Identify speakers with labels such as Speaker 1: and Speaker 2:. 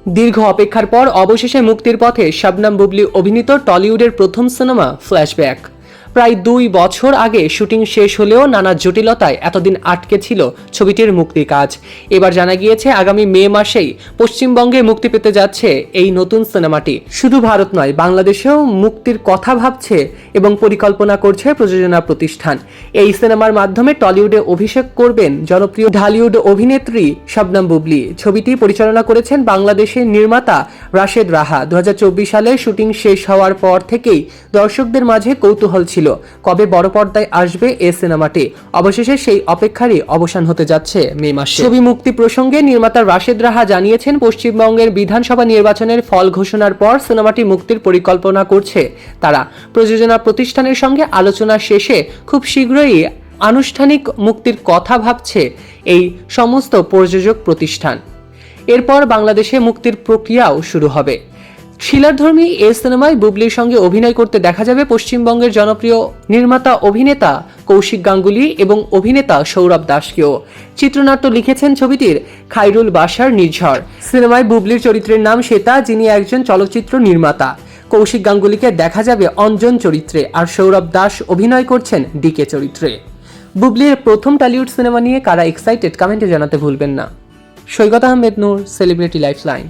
Speaker 1: দীর্ঘ অপেক্ষার পর অবশেষে মুক্তির পথে শবনম বুবলি অভিনীত টলিউডের প্রথম সিনেমা ফ্ল্যাশব্যাক। প্রায় 2 বছর আগে শুটিং শেষ হলেও নানা জটিলতায় এতদিন আটকে ছিল ছবিটির মুক্তির কাজ। এবার জানা গিয়েছে আগামী মে মাসেই পশ্চিমবঙ্গে মুক্তি পেতে যাচ্ছে এই নতুন সিনেমাটি। শুধু ভারত নয়, বাংলাদেশেও মুক্তির কথা ভাবছে এবং পরিকল্পনা করছে প্রযোজনা প্রতিষ্ঠান। এই সিনেমার মাধ্যমে টলিউডে অভিষেক করবেন জনপ্রিয় ঢালিউড অভিনেত্রী শবনম বুবলি। ছবিটি পরিচালনা করেছেন বাংলাদেশের নির্মাতা রাশেদ রাহা। 2024 সালে শুটিং শেষ হওয়ার পর থেকেই দর্শকদের মাঝে কৌতূহল ছিল কবে বড় পর্দায় আসবে এই সিনেমাটি। অবশেষে সেই অপেক্ষারই অবসান হতে যাচ্ছে মে মাসে। ছবি মুক্তি প্রসঙ্গে নির্মাতা রাশেদ রাহা জানিয়েছেন, পশ্চিমবঙ্গের বিধানসভা নির্বাচনের ফল ঘোষণার পর সিনেমাটি মুক্তির পরিকল্পনা করছে তারা। প্রযোজনা প্রতিষ্ঠানের সঙ্গে আলোচনা শেষে খুব শীঘ্রই আনুষ্ঠানিক মুক্তির কথা ভাবছে এই সমস্ত প্রযোজক প্রতিষ্ঠান। এরপর বাংলাদেশে মুক্তির প্রক্রিয়াও শুরু হবে। থ্রিলারধর্মী এই সিনেমায় বুবলির সঙ্গে অভিনয় করতে দেখা যাবে পশ্চিমবঙ্গের জনপ্রিয় নির্মাতা অভিনেতা কৌশিক গাঙ্গুলি এবং অভিনেতা সৌরভ দাসকেও। চিত্রনাট্য লিখেছেন ছবিটির খায়রুল বাশার নির্ঝর। সিনেমায় বুবলির চরিত্রের নাম শ্বেতা, যিনি একজন চলচ্চিত্র নির্মাতা। কৌশিক গাঙ্গুলিকে দেখা যাবে অঞ্জন চরিত্রে, আর সৌরভ দাস অভিনয় করছেন ডিকে চরিত্রে। বুবলির প্রথম টলিউড সিনেমা নিয়ে কারা এক্সাইটেড কমেন্টে জানাতে ভুলবেন না। সৈকত আহমেদ নূর, সেলিব্রিটি লাইফলাইন।